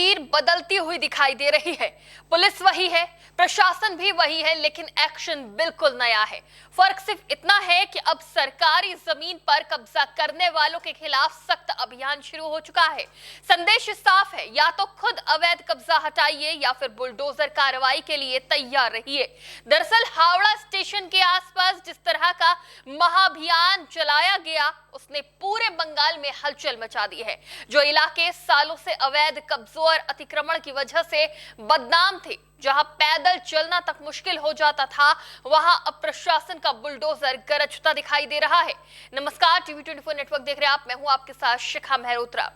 तस्वीर बदलती हुई दिखाई दे रही है। पुलिस वही है, प्रशासन भी वही है, लेकिन एक्शन बिल्कुल नया है। फर्क सिर्फ इतना है कि अब सरकारी जमीन पर कब्जा करने वालों के खिलाफ सख्त अभियान शुरू हो चुका है। संदेश साफ है, या तो खुद अवैध कब्जा हटाइए या फिर बुलडोजर कार्रवाई के लिए तैयार रहिए। दरअसल हावड़ा स्टेशन के आसपास जिस तरह का महाअभियान चलाया गया, उसने पूरे बंगाल में हलचल मचा दी है। जो इलाके सालों से अवैध कब्जों और अतिक्रमण की वजह से बदनाम थे, जहां पैदल चलना तक मुश्किल हो जाता था, वहां अब प्रशासन का बुलडोजर गरजता दिखाई दे रहा है। नमस्कार, टीवी 24 नेटवर्क देख रहे हैं आप। मैं हूं आपके साथ शिखा मेहरोत्रा।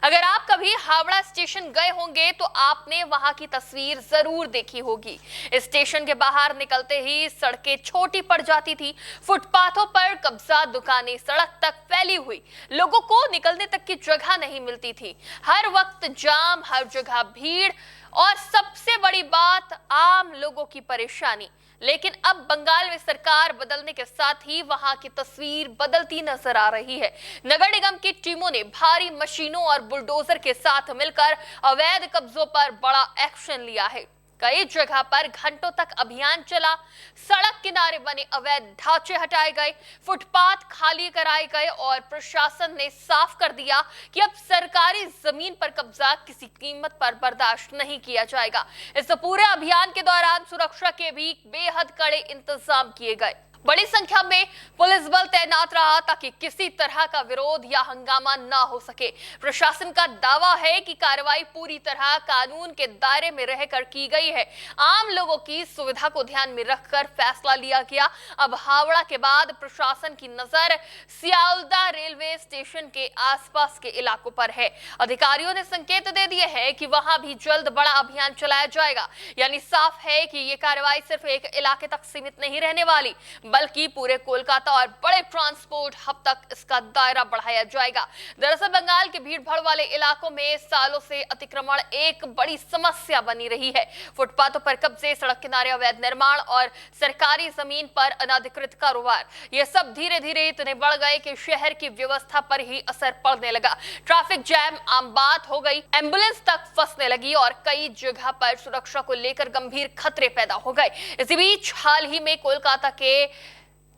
अगर आप कभी हावड़ा स्टेशन गए होंगे तो आपने वहां की तस्वीर जरूर देखी होगी। स्टेशन के बाहर निकलते ही सड़कें छोटी पड़ जाती थी, फुटपाथों पर कब्जा, दुकानें सड़क तक फैली हुई, लोगों को निकलने तक की जगह नहीं मिलती थी। हर वक्त जाम, हर जगह भीड़ और सबसे बड़ी बात, आम लोगों की परेशानी। लेकिन अब बंगाल में सरकार बदलने के साथ ही वहां की तस्वीर बदलती नजर आ रही है। नगर निगम की टीमों ने भारी मशीनों और बुलडोजर के साथ मिलकर अवैध कब्जों पर बड़ा एक्शन लिया है। कई जगह पर घंटों तक अभियान चला, सड़क किनारे बने अवैध ढांचे हटाए गए, फुटपाथ खाली कराए गए और प्रशासन ने साफ कर दिया कि अब सरकारी जमीन पर कब्जा किसी कीमत पर बर्दाश्त नहीं किया जाएगा। इस पूरे अभियान के दौरान सुरक्षा के भी बेहद कड़े इंतजाम किए गए। बड़ी संख्या में पुलिस बल तैनात रहा ताकि किसी तरह का विरोध या हंगामा ना हो सके। प्रशासन का दावा है कि कार्रवाई पूरी तरह कानून के दायरे में रहकर की गई है। आम लोगों की सुविधा को ध्यान में रखकर फैसला लिया गया। अब हावड़ा के बाद प्रशासन की नजर सियालदा रेलवे स्टेशन के आसपास के इलाकों पर है। अधिकारियों ने संकेत दे दिए हैं कि वहां भी जल्द बड़ा अभियान चलाया जाएगा। यानी साफ है कि ये कार्रवाई सिर्फ एक इलाके तक सीमित नहीं रहने वाली, बल्कि पूरे कोलकाता और बड़े ट्रांसपोर्ट हब तक इसका दायरा बढ़ाया जाएगा। दरअसल बंगाल के भीड़ भाड़ वाले इलाकों में सालों से अतिक्रमण एक बड़ी समस्या बनी रही है। फुटपाथों पर कब्जे, सड़क किनारे अवैध निर्माण और सरकारी जमीन पर अनधिकृत कारोबार, ये सब धीरे धीरे इतने बढ़ गए कि शहर की व्यवस्था पर ही असर पड़ने लगा। ट्रैफिक जैम आम बात हो गई, एम्बुलेंस तक फंसने लगी और कई जगह पर सुरक्षा को लेकर गंभीर खतरे पैदा हो गए। इसी बीच हाल ही में कोलकाता के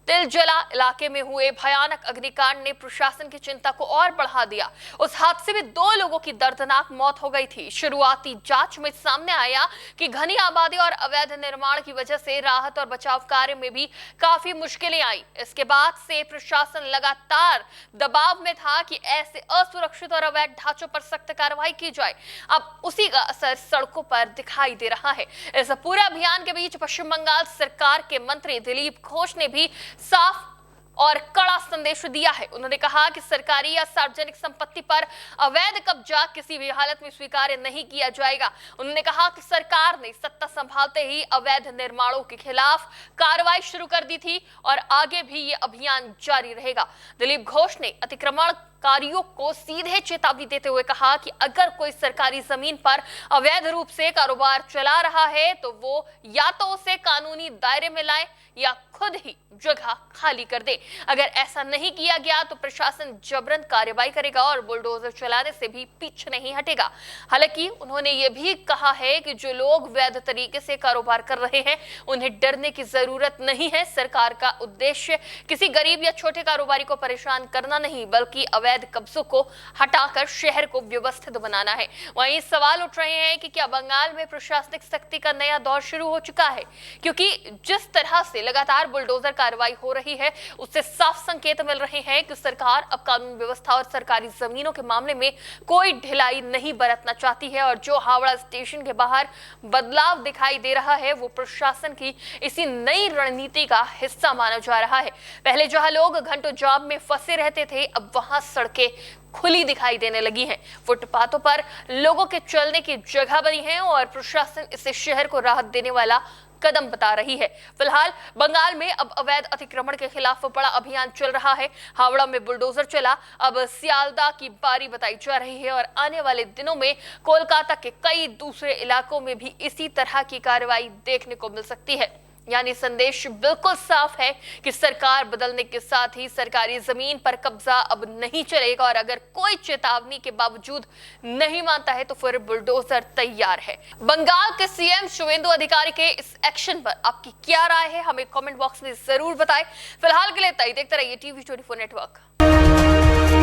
तिलजला इलाके में हुए भयानक अग्निकांड ने प्रशासन की चिंता को और बढ़ा दिया। उस हादसे में 2 लोगों की दर्दनाक मौत हो गई थी। शुरुआती जांच में सामने आया कि घनी आबादी और अवैध निर्माण की वजह से राहत और बचाव कार्य में भी काफी मुश्किलें आई। इसके बाद से प्रशासन लगातार दबाव में था कि ऐसे असुरक्षित और अवैध ढांचों पर सख्त कार्रवाई की जाए। अब उसी का असर सड़कों पर दिखाई दे रहा है। इस पूरे अभियान के बीच पश्चिम बंगाल सरकार के मंत्री दिलीप घोष ने भी साफ और कड़ा संदेश दिया है। उन्होंने कहा कि सरकारी या सार्वजनिक संपत्ति पर अवैध कब्जा किसी भी हालत में स्वीकार्य नहीं किया जाएगा। उन्होंने कहा कि सरकार ने सत्ता संभालते ही अवैध निर्माणों के खिलाफ कार्रवाई शुरू कर दी थी और आगे भी ये अभियान जारी रहेगा। दिलीप घोष ने अतिक्रमणकारियों को सीधे चेतावनी देते हुए कहा कि अगर कोई सरकारी जमीन पर अवैध रूप से कारोबार चला रहा है तो वो या तो उसे कानूनी दायरे में लाए या खुद ही जगह खाली कर दे। अगर ऐसा नहीं किया गया तो प्रशासन जबरन कार्रवाई करेगा और बुलडोजर चलाने से भी पीछे नहीं हटेगा। हालांकि उन्होंने ये भी कहा है कि जो लोग वैध तरीके से कारोबार कर रहे हैं, उन्हें डरने की जरूरत नहीं है। सरकार का उद्देश्य किसी गरीब या छोटे कारोबारी को परेशान करना नहीं, बल्कि अवैध कब्जों को हटाकर शहर को व्यवस्थित बनाना है। वहीं सवाल उठ रहे हैं कि क्या बंगाल में प्रशासनिक सख्ती का नया दौर शुरू हो चुका है, क्योंकि जिस तरह से लगातार बुलडोजर कार्रवाई हो रही है, उससे साफ संकेत मिल रहे हैं कि सरकार अब कानून व्यवस्था और सरकारी जमीनों के मामले में कोई ढिलाई नहीं बरतना चाहती है। और जो हावड़ा स्टेशन के बाहर बदलाव दिखाई दे रहा है, वो प्रशासन की इसी नई रणनीति का हिस्सा माना जा रहा है। पहले जहां लोग घंटों जाम में फंसे रहते थे, अब वहां सड़कें खुली दिखाई देने लगी हैं। फुटपाथों पर लोगों के चलने की जगह बनी है और प्रशासन इसे शहर को राहत देने वाला कदम बता रही है। फिलहाल बंगाल में अब अवैध अतिक्रमण के खिलाफ बड़ा अभियान चल रहा है। हावड़ा में बुलडोजर चला, अब सियालदा की बारी बताई जा रही है और आने वाले दिनों में कोलकाता के कई दूसरे इलाकों में भी इसी तरह की कार्रवाई देखने को मिल सकती है। यानी संदेश बिल्कुल साफ है कि सरकार बदलने के साथ ही सरकारी जमीन पर कब्जा अब नहीं चलेगा और अगर कोई चेतावनी के बावजूद नहीं मानता है तो फिर बुलडोजर तैयार है। बंगाल के सीएम शुवेंदु अधिकारी के इस एक्शन पर आपकी क्या राय है, हमें कमेंट बॉक्स में जरूर बताएं। फिलहाल के लिए देखते रहिए TV24 नेटवर्क।